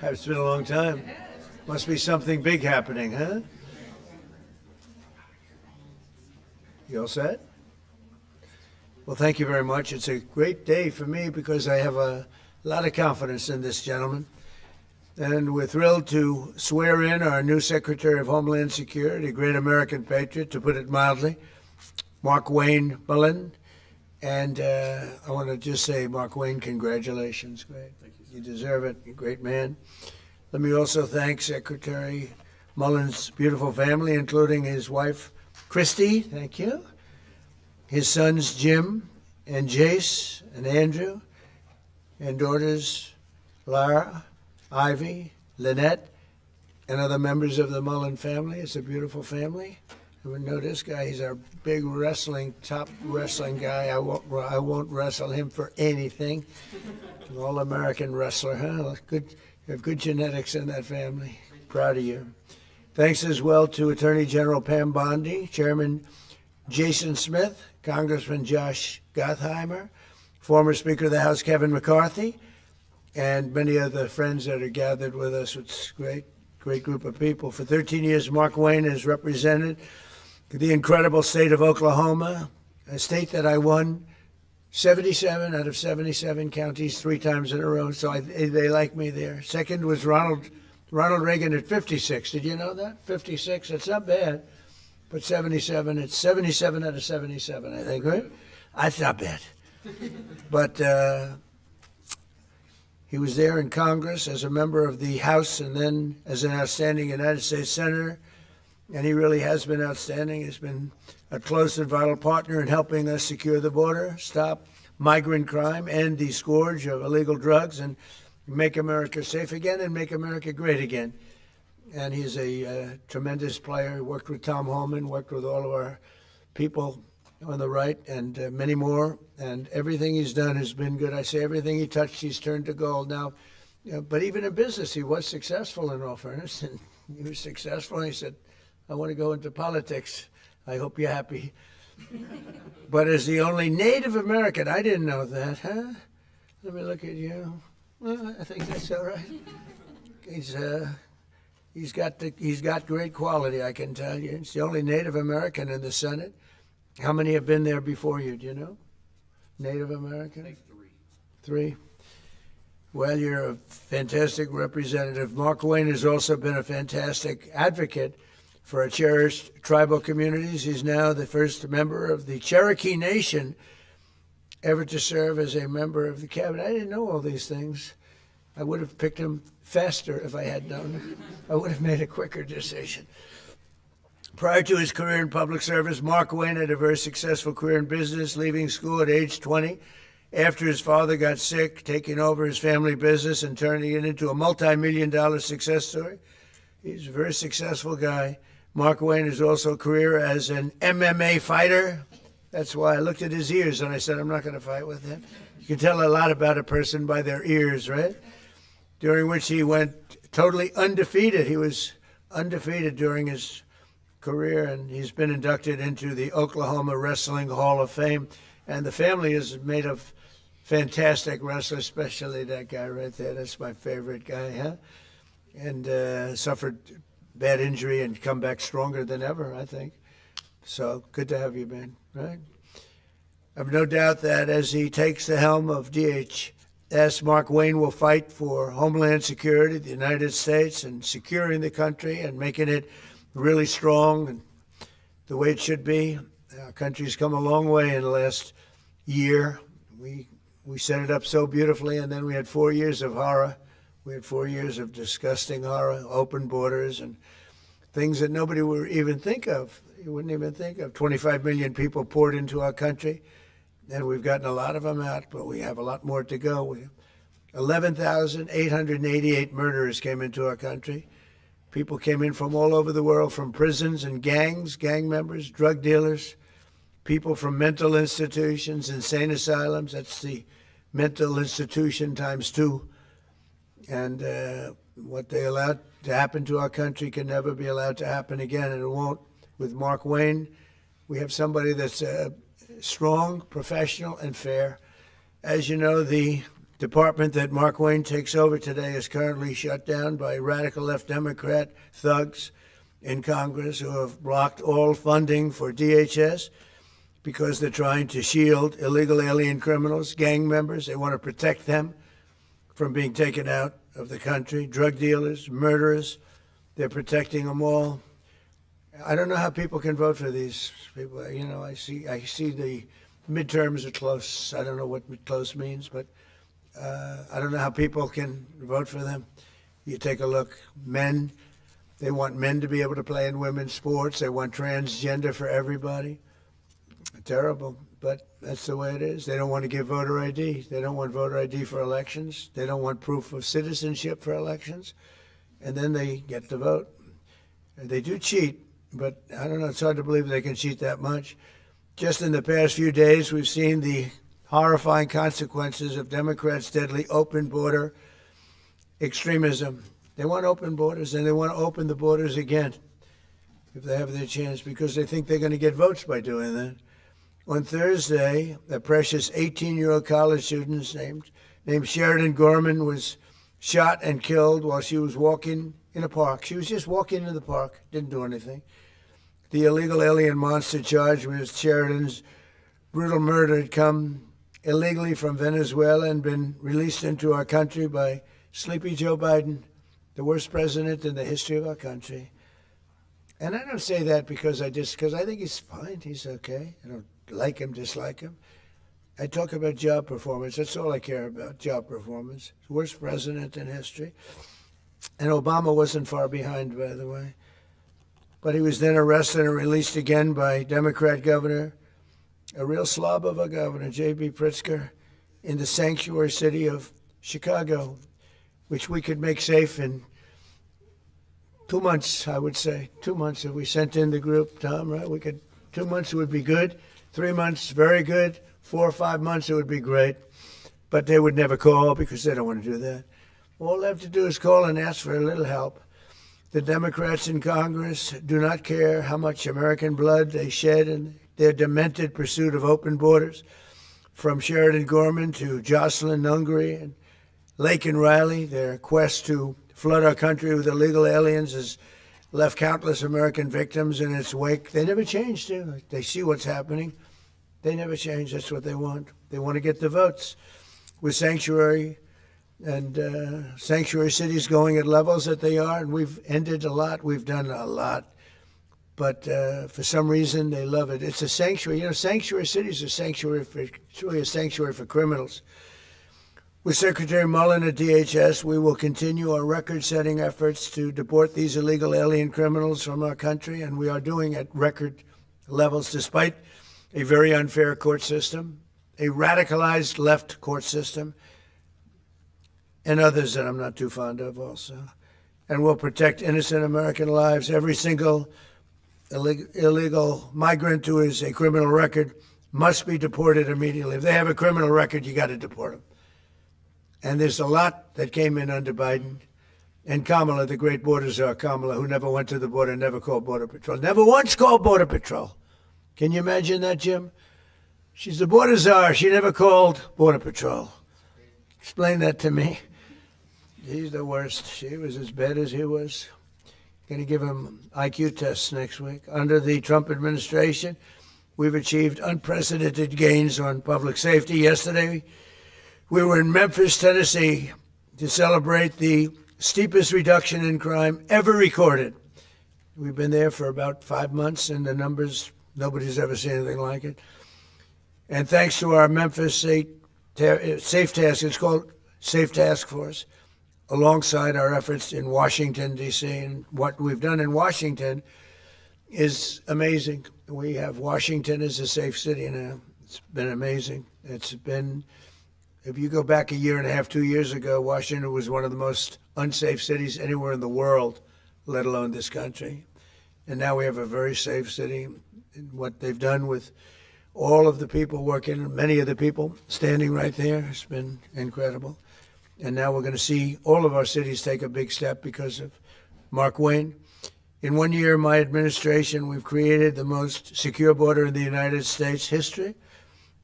It's been a long time. Must be something big happening, huh? You all set? Well, thank you very much. It's a great day for me because I have a lot of confidence in this gentleman. And we're thrilled to swear in our new Secretary of Homeland Security, a great American patriot, to put it mildly, Markwayne Mullin. And I want to just say, Markwayne, congratulations. Great. Thank you. You deserve it. You're a great man. Let me also thank Secretary Mullin's beautiful family, including his wife, Christy. Thank you. His sons, Jim and Jace and Andrew, and daughters, Lara, Ivy, Lynette, and other members of the Mullin family. It's a beautiful family. And we know this guy, he's our big top wrestling guy. I won't wrestle him for anything. An all-American wrestler, huh? Good, you have good genetics in that family. Proud of you. Thanks as well to Attorney General Pam Bondi, Chairman Jason Smith, Congressman Josh Gottheimer, former Speaker of the House Kevin McCarthy, and many other friends that are gathered with us. It's a great group of people. For 13 years, Markwayne has represented the incredible state of Oklahoma, a state that I won 77 out of 77 counties 3 times in a row, so they like me there. Second was Ronald Reagan at 56. Did you know that? 56, it's not bad. But 77, it's 77 out of 77, I think, right? That's not bad. But he was there in Congress as a member of the House and then as an outstanding United States Senator. And he really has been outstanding. He's been a close and vital partner in helping us secure the border, stop migrant crime, end the scourge of illegal drugs, and make America safe again and make America great again. And he's a tremendous player. He worked with Tom Homan, worked with all of our people on the right, and many more. And everything he's done has been good. I say everything he touched, he's turned to gold. Now, but even in business, he was successful, in all fairness. And he was successful. And he said, I want to go into politics. I hope you're happy. But as the only Native American, I didn't know that, huh? Let me look at you. Well, I think that's all right. He's got great quality, I can tell you. He's the only Native American in the Senate. How many have been there before you? Do you know? Native American? I think 3. 3. Well, you're a fantastic representative. Markwayne has also been a fantastic advocate for our cherished tribal communities. He's now the first member of the Cherokee Nation ever to serve as a member of the cabinet. I didn't know all these things. I would have picked him faster if I had known. I would have made a quicker decision. Prior to his career in public service, Markwayne had a very successful career in business, leaving school at age 20 after his father got sick, taking over his family business and turning it into a multi-million-dollar success story. He's a very successful guy. Markwayne has also a career as an MMA fighter. That's why I looked at his ears and I said, I'm not going to fight with him. You can tell a lot about a person by their ears, right? During which he went totally undefeated. He was undefeated during his career, and he's been inducted into the Oklahoma Wrestling Hall of Fame. And the family is made of fantastic wrestlers, especially that guy right there. That's my favorite guy, huh? And suffered bad injury and come back stronger than ever, I think. So good to have you, man, right? I've no doubt that as he takes the helm of DHS, Markwayne will fight for Homeland Security, the United States, and securing the country and making it really strong and the way it should be. Our country's come a long way in the last year. We set it up so beautifully, and then we had 4 years of horror. We had 4 years of disgusting horror, open borders, and things that nobody would even think of. You wouldn't even think of. 25 million people poured into our country, and we've gotten a lot of them out, but we have a lot more to go. 11,888 murderers came into our country. People came in from all over the world, from prisons and gangs, gang members, drug dealers, people from mental institutions, insane asylums. That's the mental institution times 2. And what they allowed to happen to our country can never be allowed to happen again, and it won't. With Markwayne, we have somebody that's strong, professional, and fair. As you know, the department that Markwayne takes over today is currently shut down by radical left Democrat thugs in Congress who have blocked all funding for DHS because they're trying to shield illegal alien criminals, gang members. They want to protect them from being taken out of the country, drug dealers, murderers. They're protecting them all. I don't know how people can vote for these people. You know, I see the midterms are close. I don't know what close means, but I don't know how people can vote for them. You take a look, men, they want men to be able to play in women's sports. They want transgender for everybody. Terrible, but that's the way it is. They don't want to give voter ID. They don't want voter ID for elections. They don't want proof of citizenship for elections. And then they get to vote. They do cheat, but I don't know, it's hard to believe they can cheat that much. Just in the past few days, we've seen the horrifying consequences of Democrats' deadly open border extremism. They want open borders, and they want to open the borders again if they have their chance, because they think they're going to get votes by doing that. On Thursday, a precious 18-year-old college student named Sheridan Gorman was shot and killed while she was walking in a park. She was just walking in the park, didn't do anything. The illegal alien monster charged with Sheridan's brutal murder had come illegally from Venezuela and been released into our country by Sleepy Joe Biden, the worst president in the history of our country. And I don't say that because I think he's fine, he's okay. I don't like him, dislike him. I talk about job performance. That's all I care about, job performance. Worst president in history. And Obama wasn't far behind, by the way. But he was then arrested and released again by Democrat governor, a real slob of a governor, J.B. Pritzker, in the sanctuary city of Chicago, which we could make safe in 2 months, I would say. 2 months if we sent in the group, Tom, right? 2 months would be good. 3 months, very good. 4 or 5 months, it would be great. But they would never call because they don't want to do that. All they have to do is call and ask for a little help. The Democrats in Congress do not care how much American blood they shed in their demented pursuit of open borders. From Sheridan Gorman to Jocelyn Nungary and Laken Riley, their quest to flood our country with illegal aliens has left countless American victims in its wake. They never change, do they? They see what's happening. They never change. That's what they want. They want to get the votes. With sanctuary and sanctuary cities going at levels that they are, and we've ended a lot. We've done a lot. But for some reason, they love it. It's a sanctuary. You know, sanctuary cities are it's really a sanctuary for criminals. With Secretary Mullin at DHS, we will continue our record-setting efforts to deport these illegal alien criminals from our country, and we are doing at record levels despite a very unfair court system, a radicalized left court system, and others that I'm not too fond of also. And we'll protect innocent American lives. Every single illegal migrant who has a criminal record must be deported immediately. If they have a criminal record, you got to deport them. And there's a lot that came in under Biden. And Kamala, the great border czar, Kamala, who never went to the border, never called Border Patrol, never once called Border Patrol. Can you imagine that, Jim? She's the border czar. She never called Border Patrol. Explain that to me. He's the worst. She was as bad as he was. Going to give him IQ tests next week. Under the Trump administration, we've achieved unprecedented gains on public safety. Yesterday, we were in Memphis, Tennessee, to celebrate the steepest reduction in crime ever recorded. We've been there for about 5 months, and the numbers, nobody's ever seen anything like it. And thanks to our Memphis Safe Task, it's called Safe Task Force, alongside our efforts in Washington, D.C. And what we've done in Washington is amazing. We have Washington as a safe city now. It's been amazing. It's been, if you go back a year and a half, 2 years ago, Washington was one of the most unsafe cities anywhere in the world, let alone this country. And now we have a very safe city. And what they've done with all of the people working, many of the people standing right there, has been incredible. And now we're going to see all of our cities take a big step because of Markwayne. In 1 year, my administration, we've created the most secure border in the United States history.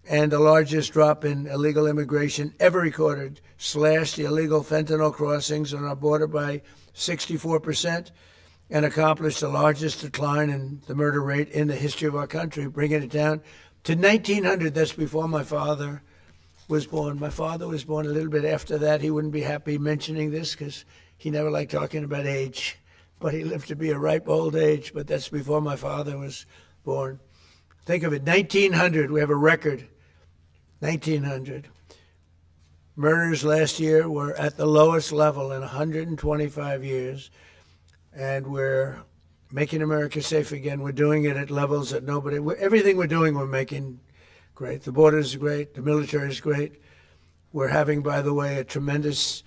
and the largest drop in illegal immigration ever recorded, slashed the illegal fentanyl crossings on our border by 64%, and accomplished the largest decline in the murder rate in the history of our country, bringing it down to 1900. That's before my father was born. My father was born a little bit after that. He wouldn't be happy mentioning this because he never liked talking about age, but he lived to be a ripe old age, but that's before my father was born. Think of it, 1900, we have a record, 1900. Murders last year were at the lowest level in 125 years, and we're making America safe again. We're doing it at levels that everything we're doing, we're making great. The border is great, the military is great. We're having, by the way, a tremendous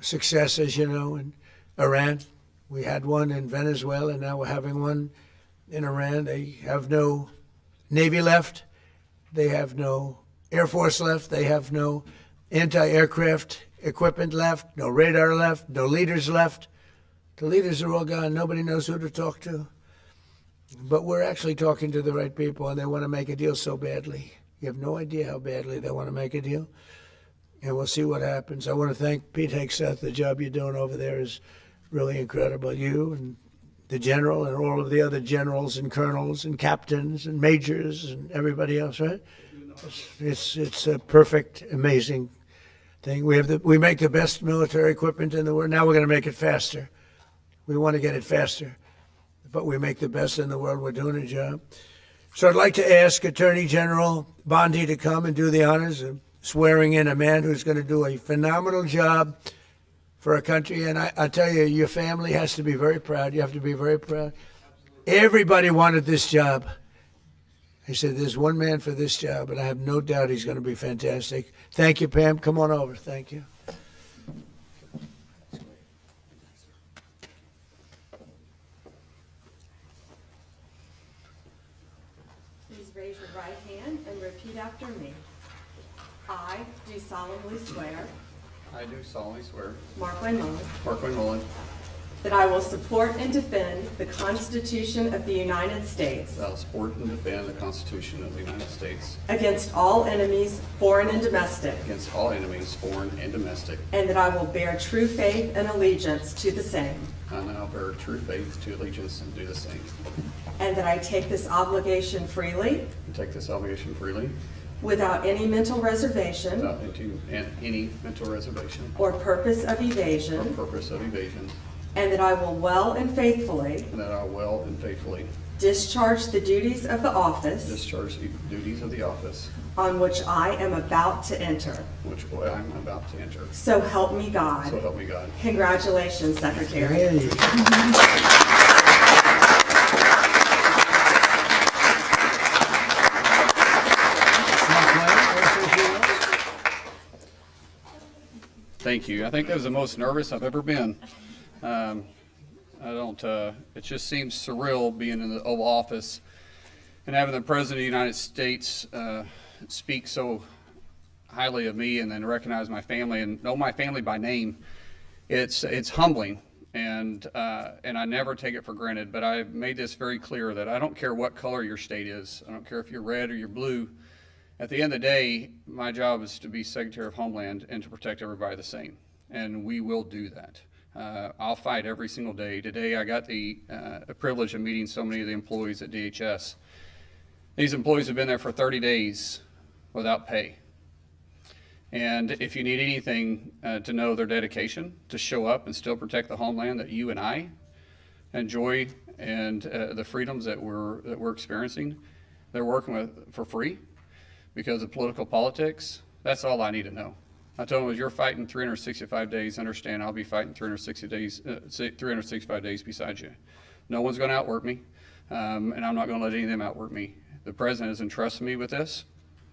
success, as you know, in Iran. We had one in Venezuela, now we're having one in Iran. They have no Navy left. They have no Air Force left. They have no anti-aircraft equipment left, no radar left, no leaders left. The leaders are all gone. Nobody knows who to talk to. But we're actually talking to the right people, and they want to make a deal so badly. You have no idea how badly they want to make a deal. And we'll see what happens. I want to thank Pete Hegseth. The job you're doing over there is really incredible. You and the general and all of the other generals and colonels and captains and majors and everybody else, right? It's a perfect, amazing thing. We make the best military equipment in the world. Now we're going to make it faster. We want to get it faster, but we make the best in the world. We're doing a job. So I'd like to ask Attorney General Bondi to come and do the honors of swearing in a man who's going to do a phenomenal job for our country. And I tell you, your family has to be very proud. You have to be very proud. Everybody wanted this job. I said, there's one man for this job, and I have no doubt he's going to be fantastic. Thank you, Pam. Come on over. Thank you. Please raise your right hand and repeat after me. I do solemnly swear. I do solemnly swear. Markwayne Mullin. Markwayne Mullin. That I will support and defend the Constitution of the United States. That I will support and defend the Constitution of the United States. Against all enemies, foreign and domestic. Against all enemies, foreign and domestic. And that I will bear true faith and allegiance to the same. And I will bear true faith to allegiance and do the same. And that I take this obligation freely. And take this obligation freely. Without any mental reservation. Without any mental reservation. Or purpose of evasion. Or purpose of evasion. And that I will well and faithfully. And that I will well and faithfully. Discharge the duties of the office. Discharge the duties of the office. On which I am about to enter. Which I am about to enter. So help me God. So help me God. Congratulations, Secretary. Hey. Thank you. I think that was the most nervous I've ever been. It just seems surreal being in the Oval Office and having the President of the United States speak so highly of me and then recognize my family and know my family by name. It's humbling, and I never take it for granted, but I've made this very clear that I don't care what color your state is. I don't care if you're red or you're blue. At the end of the day, my job is to be Secretary of Homeland and to protect everybody the same, and we will do that. I'll fight every single day. Today I got the privilege of meeting so many of the employees at DHS. These employees have been there for 30 days without pay. And if you need anything to know their dedication to show up and still protect the homeland that you and I enjoy and the freedoms that we're experiencing, they're working with for free because of political politics. That's all I need to know. I told them, as you're fighting 365 days, understand I'll be fighting 365 days beside you. No one's going to outwork me, and I'm not going to let any of them outwork me. The President has entrusted me with this,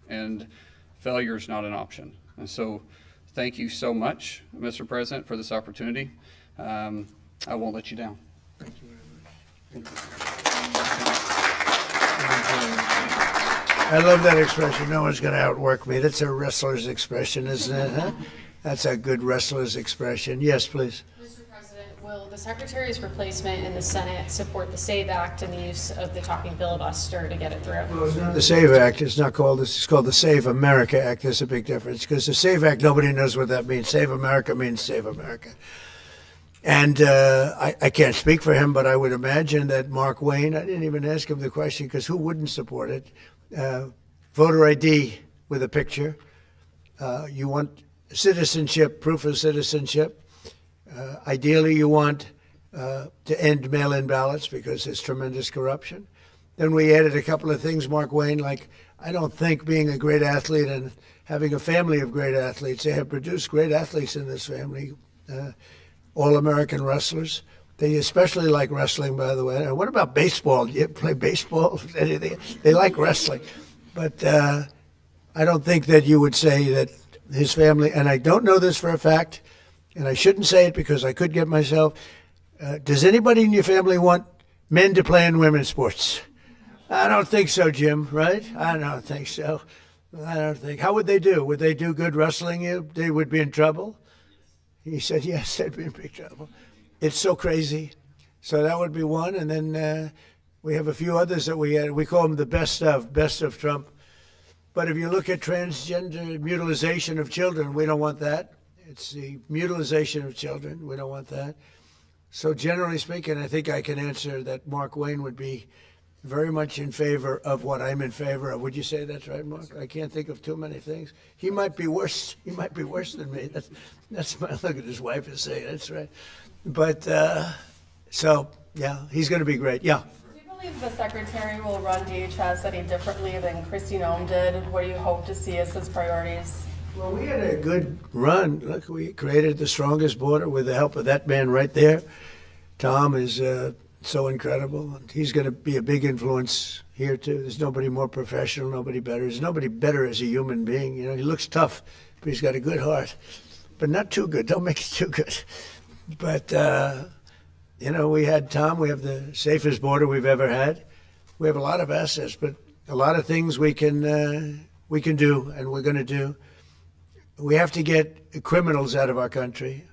and failure is not an option. And so thank you so much, Mr. President, for this opportunity. I won't let you down. Thank you very much. I love that expression, no one's going to outwork me. That's a wrestler's expression, isn't it? Huh? That's a good wrestler's expression. Yes, please. Mr. President, Will the Secretary's replacement in the Senate support the SAVE Act and the use of the talking filibuster to get it through? Well, it's not the SAVE Act. It's not called this. It's called the Save America Act. There's a big difference because the SAVE Act, nobody knows what that means. Save America means Save America. And I can't speak for him, but I would imagine that Markwayne, I didn't even ask him the question because who wouldn't support it? Voter ID with a picture. You want citizenship, proof of citizenship. Ideally, you want to end mail-in ballots because there's tremendous corruption. Then we added a couple of things, Markwayne, like I don't think being a great athlete and having a family of great athletes, they have produced great athletes in this family, all-American wrestlers. They especially like wrestling, by the way. And what about baseball? Do you play baseball? Anything? They like wrestling. But I don't think that you would say that his family, and I don't know this for a fact, and I shouldn't say it because I could get myself, does anybody in your family want men to play in women's sports? I don't think so, Jim, right? I don't think so. I don't think. How would they do? Would they do good wrestling you? They would be in trouble? He said, yes, they'd be in big trouble. It's so crazy. So that would be one. And then we have a few others that we call them the best of Trump. But if you look at transgender mutilization of children, we don't want that. It's the mutilization of children. We don't want that. So generally speaking, I think I can answer that Markwayne would be very much in favor of what I'm in favor of. Would you say that's right, Mark? I can't think of too many things. He might be worse. He might be worse than me. That's my look at his wife and say that's right. But so yeah, he's going to be great. Yeah. Do you believe the Secretary will run DHS any differently than Kristi Noem did? What do you hope to see as his priorities? Well, we had a good run. Look, we created the strongest border with the help of that man right there. Tom is so incredible. He's going to be a big influence here, too. There's nobody more professional, nobody better. There's nobody better as a human being. You know, he looks tough, but he's got a good heart. But not too good. Don't make it too good. But, you know, we had Tom. We have the safest border we've ever had. We have a lot of assets, but a lot of things we can do, and we're going to do. We have to get criminals out of our country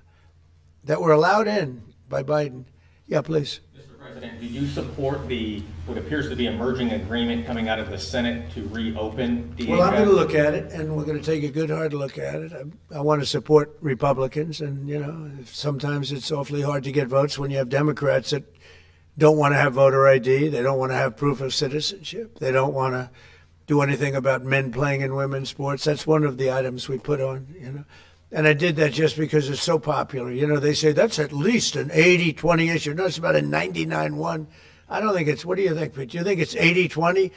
that were allowed in by Biden. Yeah, please. Mr. President, do you support what appears to be emerging agreement coming out of the Senate to reopen DHS? Well, I'm going to look at it, and we're going to take a good hard look at it. I want to support Republicans, and, you know, sometimes it's awfully hard to get votes when you have Democrats that don't want to have voter ID. They don't want to have proof of citizenship. They don't want to do anything about men playing in women's sports. That's one of the items we put on, you know. And I did that just because it's so popular. You know, they say that's at least an 80-20 issue. No, it's about a 99-1. I don't think it's, what do you think, Pete? Do you think it's 80-20?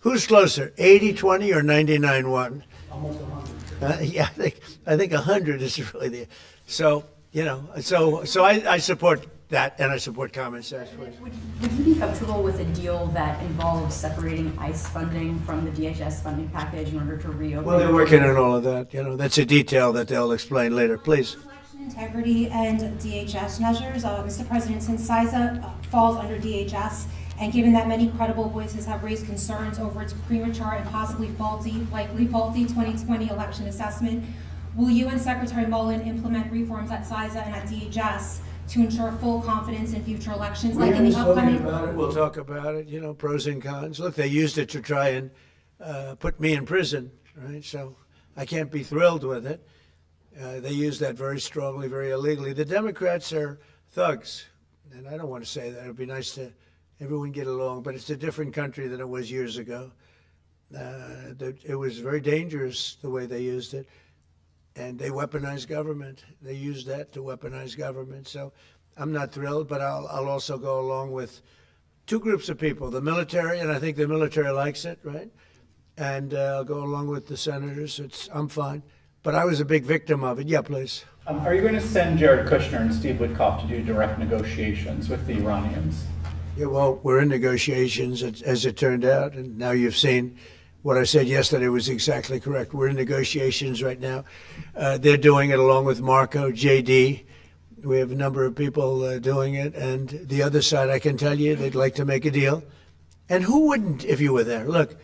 Who's closer, 80-20 or 99-1? Almost 100. Yeah, I think 100 is really the, so, you know, so I support that, and I support common sense. Would you be comfortable with a deal that involves separating ICE funding from the DHS funding package in order to reopen? Well, they're working on all of that. You know, that's a detail that they'll explain later. Please. Election integrity and DHS measures. Mr. President, since CISA falls under DHS, and given that many credible voices have raised concerns over its premature and possibly likely faulty 2020 election assessment, will you and Secretary Mullin implement reforms at CISA and at DHS to ensure full confidence in future elections? Like in the upcoming about it, we'll talk about it, you know, pros and cons. Look, they used it to try and put me in prison, right? So I can't be thrilled with it. They used that very strongly, very illegally. The Democrats are thugs, and I don't want to say that. It would be nice to everyone get along, but it's a different country than it was years ago. It was very dangerous the way they used it. And they weaponized government. They used that to weaponize government. So I'm not thrilled, but I'll also go along with two groups of people, the military, and I think the military likes it, right? And I'll go along with the senators. I'm fine. But I was a big victim of it. Yeah, please. Are you going to send Jared Kushner and Steve Witkoff to do direct negotiations with the Iranians? Yeah, well, we're in negotiations, as it turned out, and now you've seen what I said yesterday was exactly correct. We're in negotiations right now. They're doing it along with Marco, JD. We have a number of people doing it. And the other side, I can tell you, they'd like to make a deal. And who wouldn't if you were there? Look,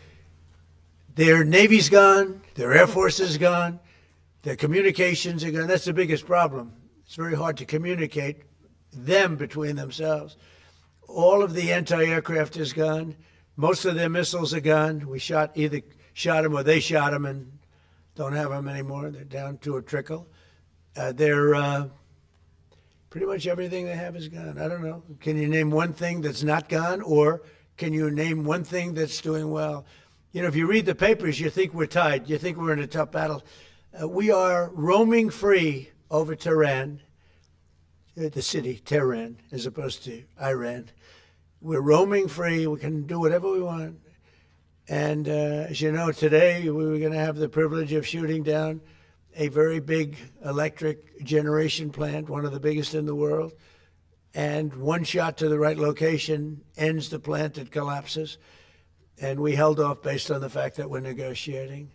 their Navy's gone. Their Air Force is gone. Their communications are gone. That's the biggest problem. It's very hard to communicate them between themselves. All of the anti-aircraft is gone. Most of their missiles are gone. We either shot them or they shot them and don't have them anymore. They're down to a trickle. Pretty much everything they have is gone. I don't know. Can you name one thing that's not gone, or can you name one thing that's doing well? You know, if you read the papers, you think we're tied. You think we're in a tough battle. We are roaming free over Tehran, the city, Tehran, as opposed to Iran. We're roaming free. We can do whatever we want. And as you know, today we were going to have the privilege of shooting down a very big electric generation plant, one of the biggest in the world. And one shot to the right location ends the plant, it collapses. And we held off based on the fact that we're negotiating.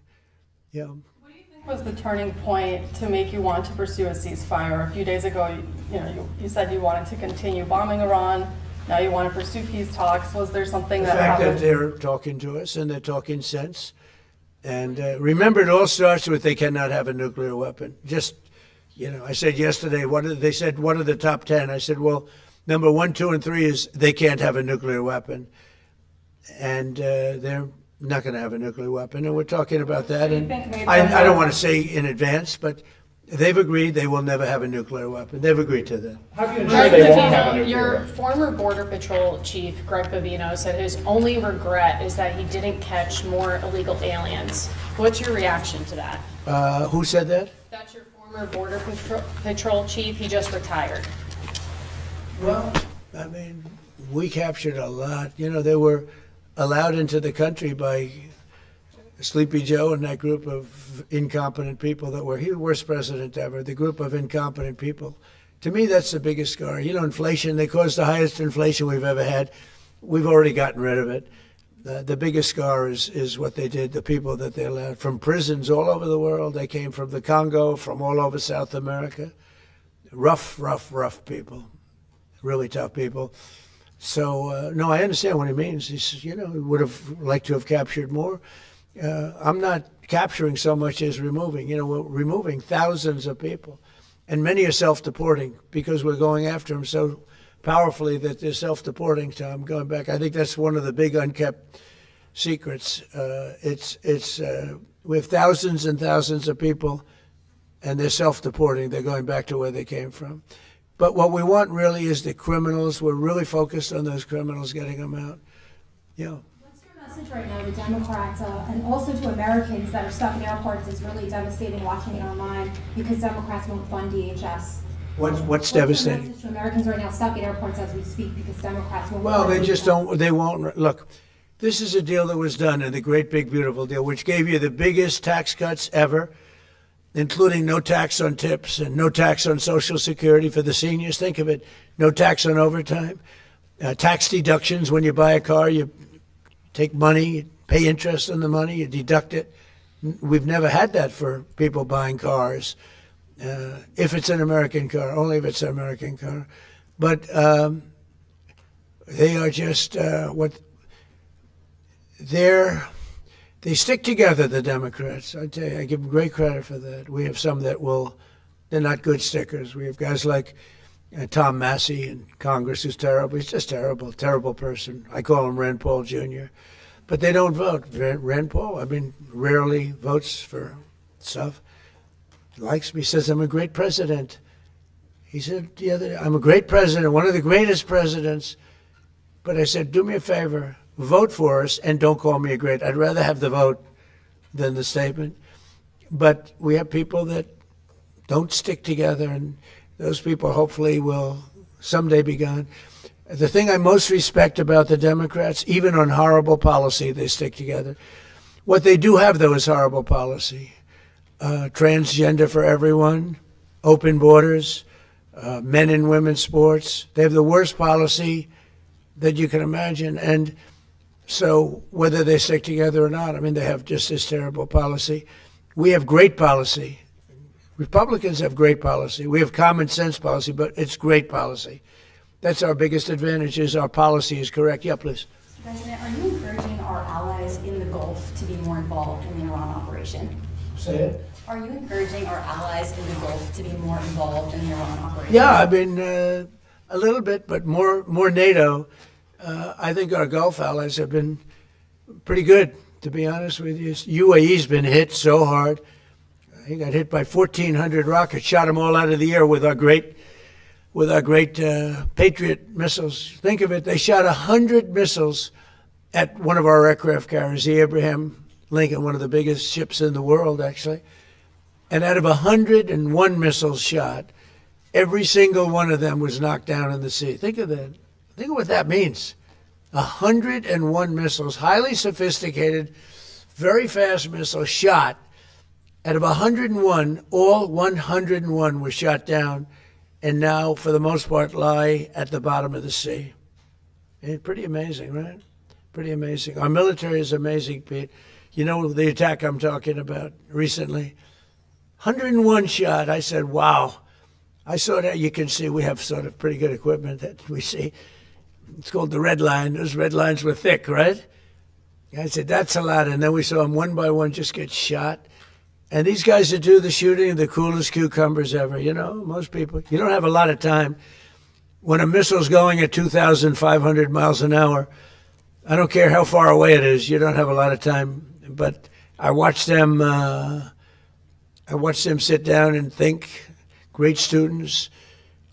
Yeah. What do you think was the turning point to make you want to pursue a ceasefire? A few days ago, you said you wanted to continue bombing Iran. Now you want to pursue peace talks. Was there something that happened? The fact that they're talking to us and they're talking sense. And remember, it all starts with they cannot have a nuclear weapon. Just, I said yesterday, they said, what are the top 10? I said, well, number 1, 2, and 3 is they can't have a nuclear weapon. And they're not going to have a nuclear weapon. And we're talking about that. And I don't want to say in advance, but they've agreed they will never have a nuclear weapon. They've agreed to that. How do you ensure they won't have a nuclear Your weapon? former Border Patrol chief, Greg Bovino, said his only regret is that he didn't catch more illegal aliens. What's your reaction to that? Who said that? That's your former Border Patrol chief. He just retired. Well, I mean, we captured a lot. They were allowed into the country by Sleepy Joe and that group of incompetent people that were, he was the worst president ever, the group of incompetent people. To me, that's the biggest scar. Inflation, they caused the highest inflation we've ever had. We've already gotten rid of it. The biggest scar is what they did, the people that they allowed from prisons all over the world. They came from the Congo, from all over South America. Rough people, really tough people. So, no, I understand what he means. He would have liked to have captured more. I'm not capturing so much as removing. We're removing thousands of people, and many are self-deporting because we're going after them so powerfully that they're self-deporting. So I'm going back. I think that's one of the big unkept secrets. We have thousands and thousands of people, and they're self-deporting. They're going back to where they came from. But what we want really is the criminals. We're really focused on those criminals, getting them out. Yeah. What's your message right now to Democrats and also to Americans that are stuck in airports? Is really devastating watching it online because Democrats won't fund DHS. What's devastating? Your message to Americans right now stuck in airports as we speak because Democrats won't Well, fund they just DHS. don't, they won't. Look, this is a deal that was done in the great big beautiful deal, which gave you the biggest tax cuts ever, including no tax on tips and no tax on Social Security for the seniors. Think of it, no tax on overtime, tax deductions when you buy a car, you take money, you pay interest on the money, you deduct it. We've never had that for people buying cars, if it's an American car, only if it's an American car. But they are just they stick together, the Democrats. I tell you, I give them great credit for that. We have some that they're not good stickers. We have guys like Tom Massey in Congress, who's terrible. He's just terrible person. I call him Rand Paul Jr. But they don't vote. Rand Paul, rarely votes for stuff. He likes me, says I'm a great president. He said the other day, I'm a great president, one of the greatest presidents. But I said, do me a favor, vote for us and don't call me a great. I'd rather have the vote than the statement. But we have people that don't stick together, and those people hopefully will someday be gone. The thing I most respect about the Democrats, even on horrible policy, they stick together. What they do have, though, is horrible policy. Transgender for everyone, open borders, men and women's sports. They have the worst policy that you can imagine. And so whether they stick together or not, they have just this terrible policy. We have great policy. Republicans have great policy. We have common sense policy, but it's great policy. That's our biggest advantage, is our policy is correct. Yeah, please. Mr. President, are you encouraging our allies in the Gulf to be more involved in the Iran operation? Say it. Are you encouraging our allies in the Gulf to be more involved in the Iran operation? Yeah, a little bit, but more NATO. I think our Gulf allies have been pretty good, to be honest with you. UAE's been hit so hard. He got hit by 1,400 rockets, shot them all out of the air with our great Patriot missiles. Think of it, they shot 100 missiles at one of our aircraft carriers, the Abraham Lincoln, one of the biggest ships in the world, actually. And out of 101 missiles shot, every single one of them was knocked down in the sea. Think of that. Think of what that means. 101 missiles, highly sophisticated, very fast missiles shot. Out of 101, all 101 were shot down, and now, for the most part, lie at the bottom of the sea. Pretty amazing, right? Pretty amazing. Our military is amazing, Pete. You know the attack I'm talking about recently? 101 shot. I said, wow. I saw that. You can see we have sort of pretty good equipment that we see. It's called the red line. Those red lines were thick, right? I said, that's a lot. And then we saw them one by one just get shot. And these guys that do the shooting are the coolest cucumbers ever. You know, most people, you don't have a lot of time. When a missile's going at 2,500 miles an hour, I don't care how far away it is, you don't have a lot of time. But I watched them sit down and think. Great students,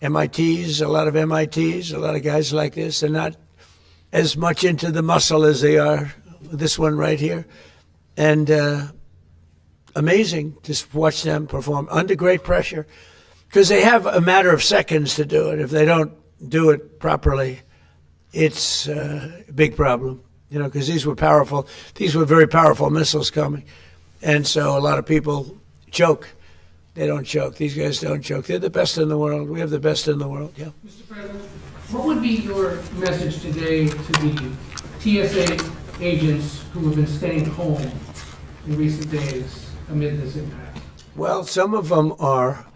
MITs, a lot of MITs, a lot of guys like this. They're not as much into the muscle as they are this one right here. And amazing to watch them perform under great pressure, because they have a matter of seconds to do it. If they don't do it properly, it's a big problem, you know, because these were very powerful missiles coming. And so a lot of people choke. They don't choke. These guys don't choke. They're the best in the world. We have the best in the world, yeah. Mr. President, what would be your message today to the TSA agents who have been staying home in recent days amid this impact? Well, some of them are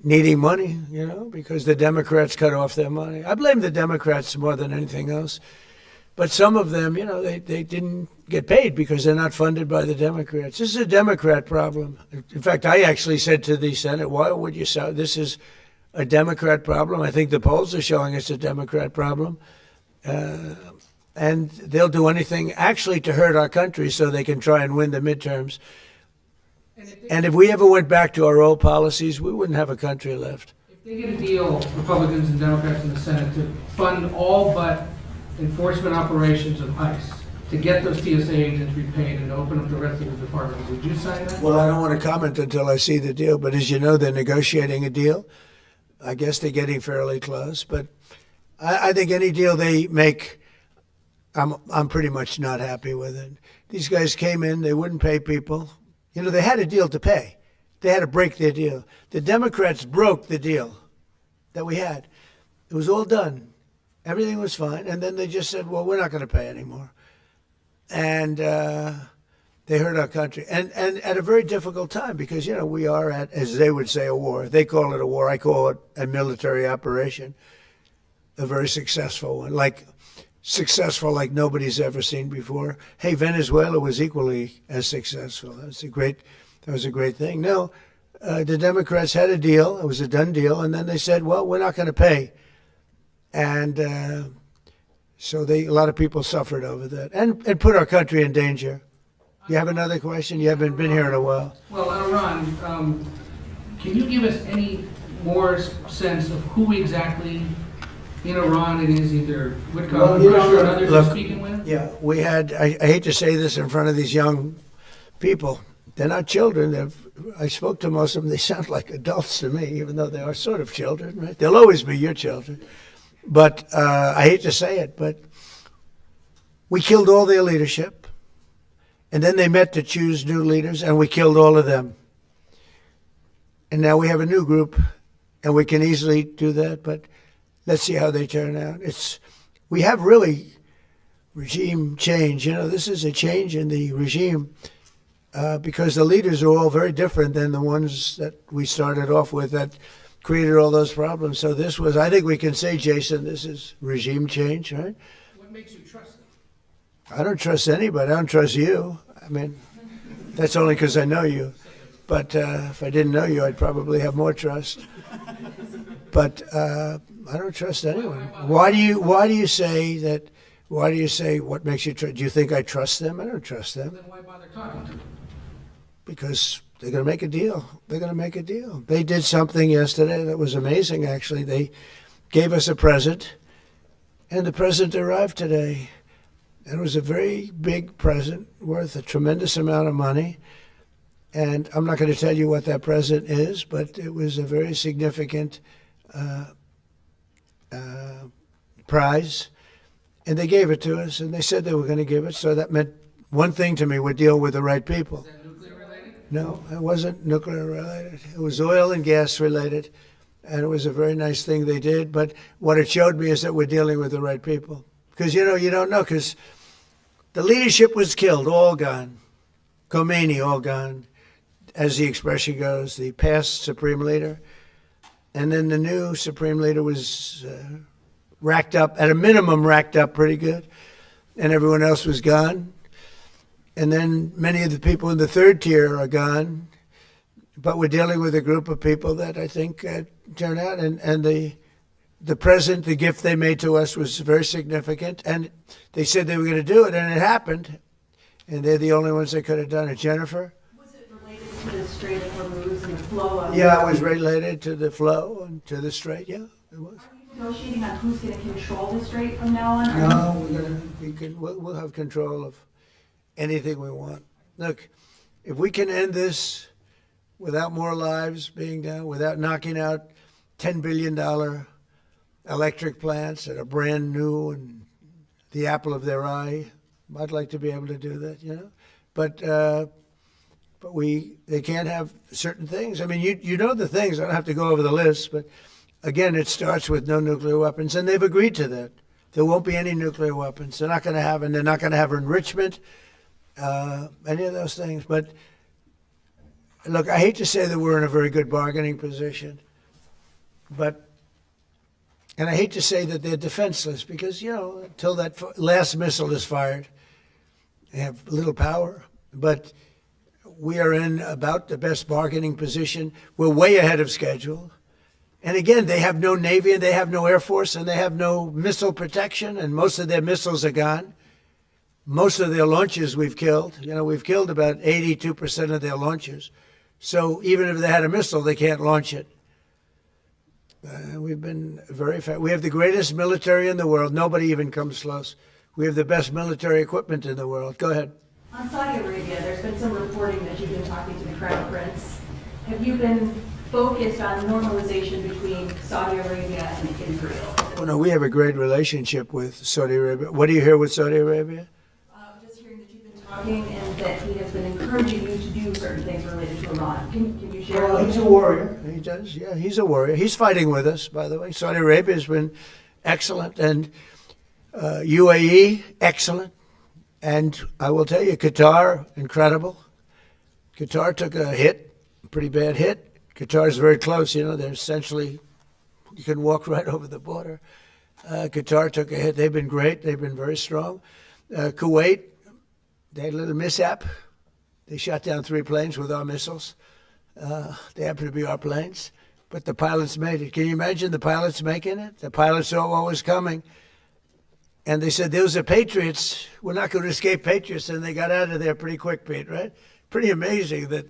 needing money, you know, because the Democrats cut off their money. I blame the Democrats more than anything else. But some of them, you know, they didn't get paid because they're not funded by the Democrats. This is a Democrat problem. In fact, I actually said to the Senate, why would you say this is a Democrat problem? I think the polls are showing it's a Democrat problem. And they'll do anything actually to hurt our country so they can try and win the midterms. And if we ever went back to our old policies, we wouldn't have a country left. If they get a deal, Republicans and Democrats in the Senate, to fund all but enforcement operations of ICE, to get those TSA agents repaid and to open up the rest of the department, would you sign that? Well, I don't want to comment until I see the deal, but as you know, they're negotiating a deal. I guess they're getting fairly close, but I think any deal they make, I'm pretty much not happy with it. These guys came in, they wouldn't pay people. You know, they had a deal to pay. They had to break their deal. The Democrats broke the deal that we had. It was all done. Everything was fine. And then they just said, well, we're not going to pay anymore. And they hurt our country. And at a very difficult time because, you know, we are at, as they would say, a war. They call it a war. I call it a military operation, a very successful one, successful like nobody's ever seen before. Hey, Venezuela was equally as successful. That was a great thing. No, the Democrats had a deal. It was a done deal. And then they said, well, we're not going to pay. And so a lot of people suffered over that and put our country in danger. You have another question? You haven't been here in a while. Well, Iran, can you give us any more sense of who exactly in Iran it is, either Witkoff, Kushner, and others are speaking with? Yeah, we had, I hate to say this in front of these young people. They're not children. I spoke to most of them. They sound like adults to me, even though they are sort of children, right? They'll always be your children. But I hate to say it, but we killed all their leadership. And then they met to choose new leaders, and we killed all of them. And now we have a new group, and we can easily do that, but let's see how they turn out. We have really regime change. You know, this is a change in the regime because the leaders are all very different than the ones that we started off with that created all those problems. So this was, I think we can say, Jason, this is regime change, right? What makes you trust them? I don't trust anybody. I don't trust you. I mean, that's only because I know you. But if I didn't know you, I'd probably have more trust. But I don't trust anyone. Why do you say that? Why do you say what makes you trust? Do you think I trust them? I don't trust them. Then why bother talking to them? Because they're going to make a deal. They're going to make a deal. They did something yesterday that was amazing, actually. They gave us a present, and the present arrived today. And it was a very big present worth a tremendous amount of money. And I'm not going to tell you what that present is, but it was a very significant prize. And they gave it to us, and they said they were going to give it. So that meant one thing to me: we're dealing with the right people. Is that nuclear related? No, it wasn't nuclear related. It was oil and gas related, and it was a very nice thing they did. But what it showed me is that we're dealing with the right people. Because, you don't know, because the leadership was killed, all gone. Khomeini, all gone, as the expression goes, the past supreme leader. And then the new supreme leader was racked up, at a minimum racked up pretty good, and everyone else was gone. And then many of the people in the third tier are gone, but we're dealing with a group of people that I think turn out, and the present, the gift they made to us was very significant, and they said they were going to do it, and it happened, and they're the only ones that could have done it. Jennifer? Was it related to the Strait of Hormuz and the flow of? Yeah, it was related to the flow and to the strait, yeah, it was. Are you negotiating on who's going to control the strait from now on? No, we'll have control of anything we want. Look, if we can end this without more lives being down, without knocking out $10 billion electric plants that are brand new and the apple of their eye, I'd like to be able to do that, But they can't have certain things. I mean, you know the things. I don't have to go over the list, but again, it starts with no nuclear weapons, and they've agreed to that. There won't be any nuclear weapons. They're not going to have, and they're not going to have enrichment, any of those things. But look, I hate to say that we're in a very good bargaining position, and I hate to say that they're defenseless because, until that last missile is fired, they have little power. But we are in about the best bargaining position. We're way ahead of schedule. And again, they have no Navy and they have no Air Force and they have no missile protection, and most of their missiles are gone. Most of their launches we've killed. We've killed about 82% of their launches. So even if they had a missile, they can't launch it. We've been very fast. We have the greatest military in the world. Nobody even comes close. We have the best military equipment in the world. Go ahead. On Saudi Arabia, there's been some reporting that you've been talking to the Crown Prince. Have you been focused on normalization between Saudi Arabia and Israel? Well, no, we have a great relationship with Saudi Arabia. What do you hear with Saudi Arabia? Just hearing that you've been talking and that he has been encouraging you to do certain things related to Iran. Can you share? Well, he's a warrior. He does. Yeah, he's a warrior. He's fighting with us, by the way. Saudi Arabia has been excellent, and UAE, excellent. And I will tell you, Qatar, incredible. Qatar took a hit, a pretty bad hit. Qatar's very close, they're essentially, you can walk right over the border. Qatar took a hit. They've been great. They've been very strong. Kuwait, they had a little mishap. They shot down 3 planes with our missiles. They happen to be our planes, but the pilots made it. Can you imagine the pilots making it? The pilots saw what was coming. And they said, those are Patriots. We're not going to escape Patriots. And they got out of there pretty quick, Pete, right? Pretty amazing that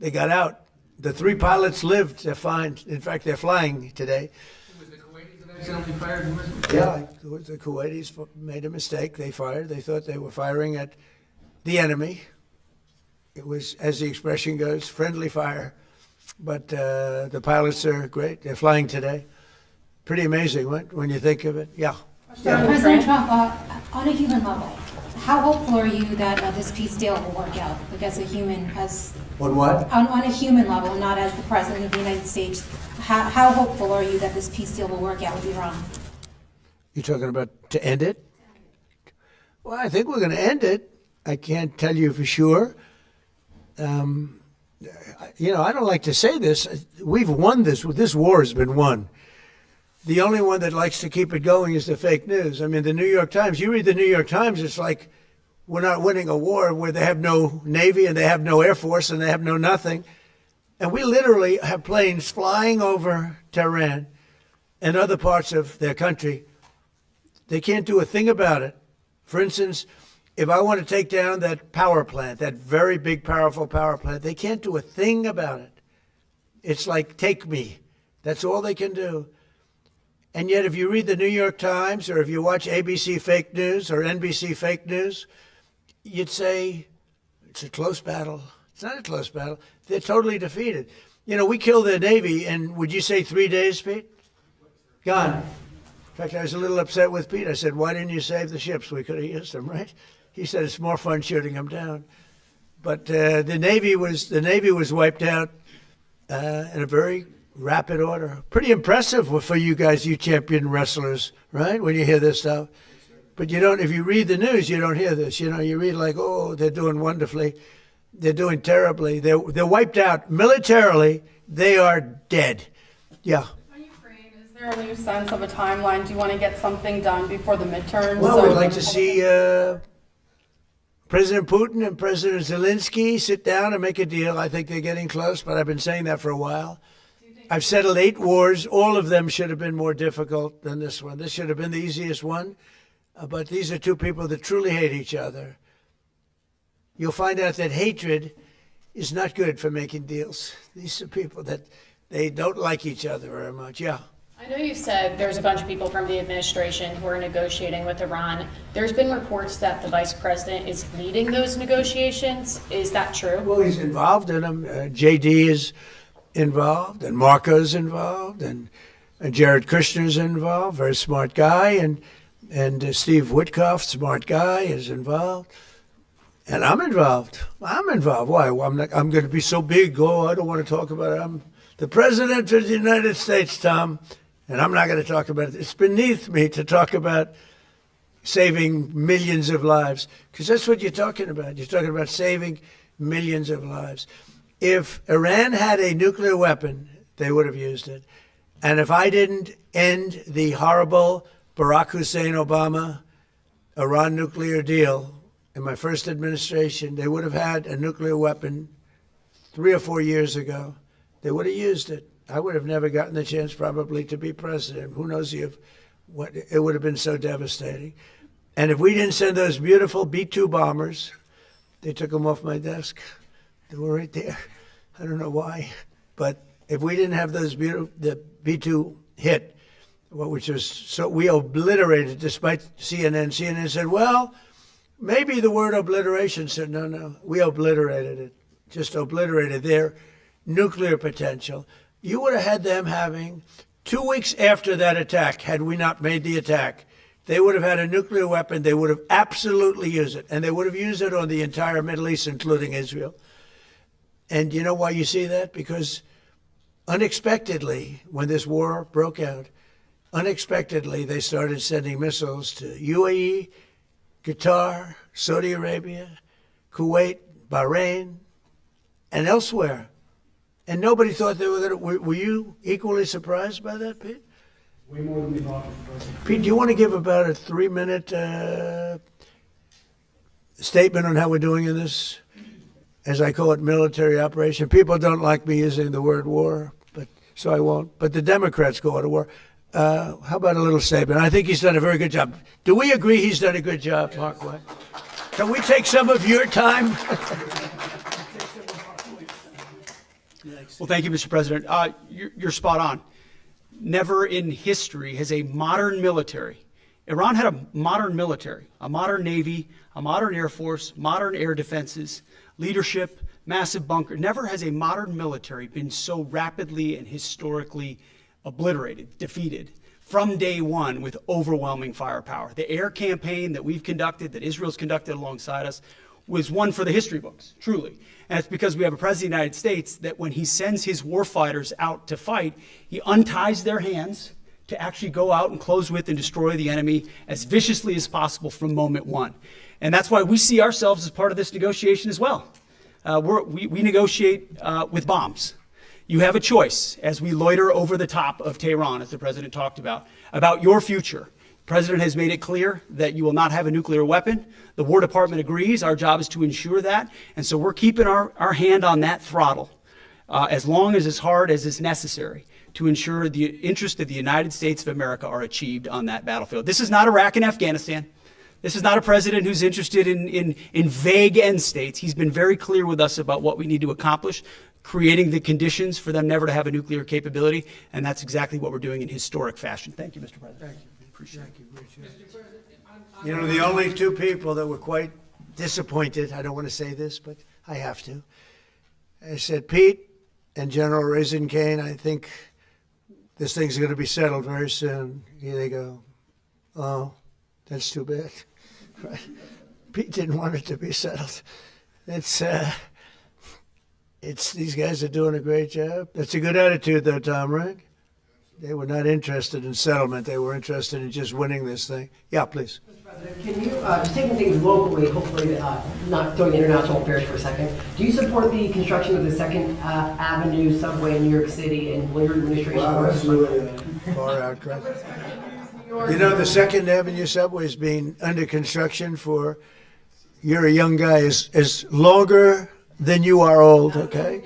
they got out. The 3 pilots lived. They're fine. In fact, they're flying today. Was the Kuwaitis that accidentally fired the missile? Yeah, the Kuwaitis made a mistake. They fired. They thought they were firing at the enemy. It was, as the expression goes, friendly fire. But the pilots are great. They're flying today. Pretty amazing when you think of it. Yeah. President Trump, on a human level, how hopeful are you that this peace deal will work out? Like as a human, On what? on a human level, not as the President of the United States, how hopeful are you that this peace deal will work out with Iran? You're talking about to end it? Well, I think we're going to end it. I can't tell you for sure. I don't like to say this. We've won this. This war has been won. The only one that likes to keep it going is the fake news. I mean, the New York Times, you read the New York Times, it's like we're not winning a war where they have no Navy and they have no Air Force and they have no nothing. And we literally have planes flying over Tehran and other parts of their country, they can't do a thing about it. For instance, if I want to take down that power plant, that very big, powerful power plant, they can't do a thing about it. It's like, take me. That's all they can do. And yet, if you read the New York Times, or if you watch ABC fake news or NBC fake news, you'd say, it's a close battle. It's not a close battle. They're totally defeated. You know, we killed their Navy in, would you say 3 days, Pete? Gone. In fact, I was a little upset with Pete. I said, why didn't you save the ships? We could have used them, right? He said, it's more fun shooting them down. But the Navy was wiped out in a very rapid order. Pretty impressive for you guys, you champion wrestlers, right? When you hear this stuff. But you don't, if you read the news, you don't hear this. You know, you read like, oh, they're doing wonderfully. They're doing terribly. They're wiped out militarily. They are dead. Yeah. On Ukraine, is there a new sense of a timeline? Do you want to get something done before the midterms? Well, we'd like to see President Putin and President Zelensky sit down and make a deal. I think they're getting close, but I've been saying that for a while. I've settled 8 wars. All of them should have been more difficult than this one. This should have been the easiest one. But these are two people that truly hate each other. You'll find out that hatred is not good for making deals. These are people that they don't like each other very much. Yeah. I know you said there's a bunch of people from the administration who are negotiating with Iran. There's been reports that the vice president is leading those negotiations. Is that true? Well, he's involved in them. JD is involved, and Marco's involved, and Jared Kushner's involved, very smart guy, and Steve Witkoff, smart guy, is involved. And I'm involved. I'm involved. Why? Well, I'm going to be so big. Oh, I don't want to talk about it. I'm the president of the United States, Tom, and I'm not going to talk about it. It's beneath me to talk about saving millions of lives, because that's what you're talking about. You're talking about saving millions of lives. If Iran had a nuclear weapon, they would have used it. And if I didn't end the horrible Barack Hussein Obama Iran nuclear deal in my first administration, they would have had a nuclear weapon 3 or 4 years ago. They would have used it. I would have never gotten the chance probably to be president. Who knows what it would have been so devastating. And if we didn't send those beautiful B-2 bombers, they took them off my desk. They were right there. I don't know why. But if we didn't have those beautiful, the B-2 hit, which was so, we obliterated, despite CNN. CNN said, well, maybe the word obliteration said, no, we obliterated it. Just obliterated their nuclear potential. You would have had them having 2 weeks after that attack, had we not made the attack, they would have had a nuclear weapon. They would have absolutely used it. And they would have used it on the entire Middle East, including Israel. And you know why you see that? Because unexpectedly, when this war broke out, unexpectedly, they started sending missiles to UAE, Qatar, Saudi Arabia, Kuwait, Bahrain, and elsewhere. And nobody thought they were going to. Were you equally surprised by that, Pete? Way more than we thought. Pete, do you want to give about a 3-minute statement on how we're doing in this, as I call it, military operation? People don't like me using the word war, but so I won't. But the Democrats go to war. How about a little statement? I think he's done a very good job. Do we agree he's done a good job, Markwayne? Can we take some of your time? Well, thank you, Mr. President. You're spot on. Never in history has a modern military, Iran had a modern military, a modern navy, a modern air force, modern air defenses, leadership, massive bunker. Never has a modern military been so rapidly and historically obliterated, defeated from day one with overwhelming firepower. The air campaign that we've conducted, that Israel's conducted alongside us, was one for the history books, truly. And it's because we have a president of the United States that when he sends his warfighters out to fight, he unties their hands to actually go out and close with and destroy the enemy as viciously as possible from moment one. And that's why we see ourselves as part of this negotiation as well. We negotiate with bombs. You have a choice as we loiter over the top of Tehran, as the president talked about your future. The president has made it clear that you will not have a nuclear weapon. The War Department agrees. Our job is to ensure that. And so we're keeping our hand on that throttle as long as hard as is necessary to ensure the interests of the United States of America are achieved on that battlefield. This is not Iraq and Afghanistan. This is not a president who's interested in vague end states. He's been very clear with us about what we need to accomplish, creating the conditions for them never to have a nuclear capability, and that's exactly what we're doing in historic fashion. Thank you, Mr. President. Thank you. Appreciate it. You know, the only two people that were quite disappointed, I don't want to say this, but I have to. I said, Pete and General Raisin Kane, I think this thing's going to be settled very soon. Here they go. Oh, that's too bad. Right. Pete didn't want it to be settled. It's these guys are doing a great job. That's a good attitude, though, Tom, right? They were not interested in settlement. They were interested in just winning this thing. Yeah, please. Mr. President, can you, just taking things locally, hopefully not throwing international affairs for a second, do you support the construction of the Second Avenue subway in New York City, and will your administration Wow, that's really far out, Chris. You know, the Second Avenue subway has been under construction for, you're a young guy, is longer than you are old, okay?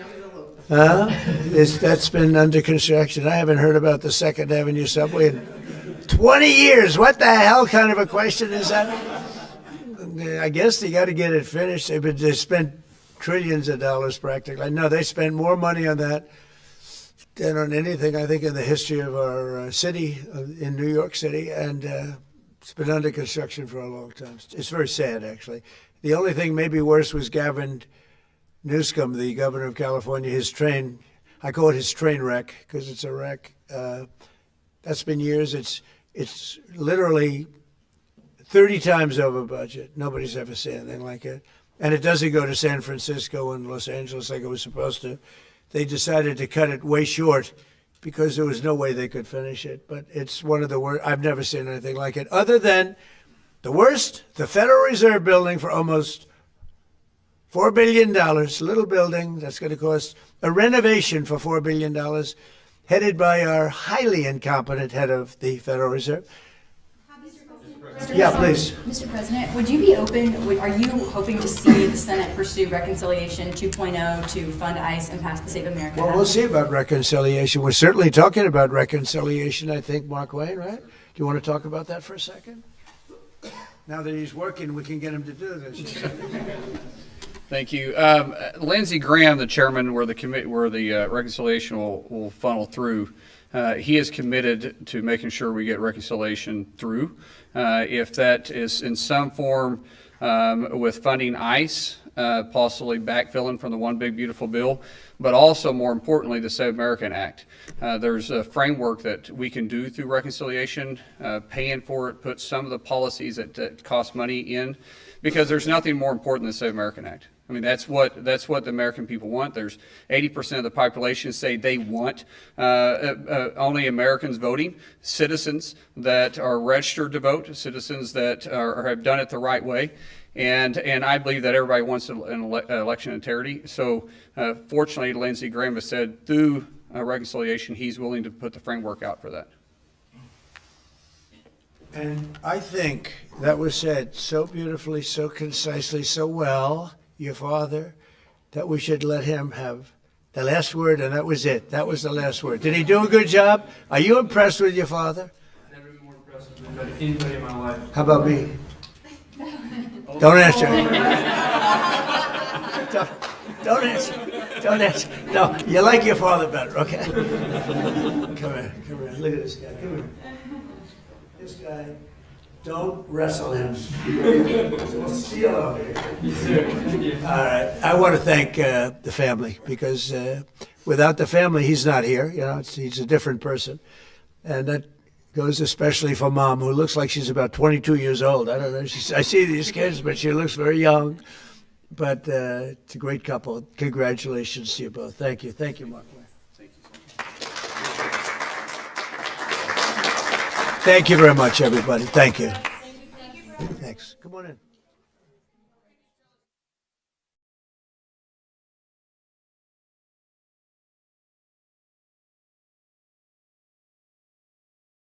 That's been under construction. I haven't heard about the Second Avenue subway in 20 years. What the hell kind of a question is that? I guess they got to get it finished. They spent trillions of dollars practically. No, they spent more money on that than on anything, I think, in the history of our city, in New York City, and it's been under construction for a long time. It's very sad, actually. The only thing maybe worse was Gavin Newsom, the governor of California, his train, I call it his train wreck, because it's a wreck. That's been years. It's literally 30 times over budget. Nobody's ever seen anything like it. And it doesn't go to San Francisco and Los Angeles like it was supposed to. They decided to cut it way short because there was no way they could finish it. But it's one of the worst. I've never seen anything like it. Other than the worst, the Federal Reserve building for almost $4 billion, little building that's going to cost a renovation for $4 billion, headed by our highly incompetent head of the Federal Reserve. Yeah, please. Mr. President, would you be open, are you hoping to see the Senate pursue Reconciliation 2.0 to fund ICE and pass the Save America? Well, we'll see about reconciliation. We're certainly talking about reconciliation, I think, Markwayne, right? Do you want to talk about that for a second? Now that he's working, we can get him to do this. Thank you. Lindsey Graham, the chairman where the reconciliation will funnel through, he is committed to making sure we get reconciliation through. If that is in some form with funding ICE, possibly backfilling from the One Big Beautiful Bill, but also more importantly, the Save America Act. There's a framework that we can do through reconciliation, paying for it, put some of the policies that cost money in, because there's nothing more important than the Save America Act. I mean, that's what the American people want. There's 80% of the population say they want only Americans voting, citizens that are registered to vote, citizens that have done it the right way. And I believe that everybody wants an election integrity. So fortunately, Lindsey Graham has said through reconciliation, he's willing to put the framework out for that. And I think that was said so beautifully, so concisely, so well, your father, that we should let him have the last word, and that was it. That was the last word. Did he do a good job? Are you impressed with your father? I've never been more impressed with anybody in my life. How about me? Don't answer. Don't answer. Don't answer. No, you like your father better, okay? Come here. Look at this guy. Come here. This guy, don't wrestle him. We'll steal over here. All right. I want to thank the family, because without the family, he's not here. You know, he's a different person. And that goes especially for Mom, who looks like she's about 22 years old. I don't know. I see these kids, but she looks very young. But it's a great couple. Congratulations to you both. Thank you. Thank you, Mark. Thank you. Thank you very much, everybody. Thank you. Thanks. Come on in.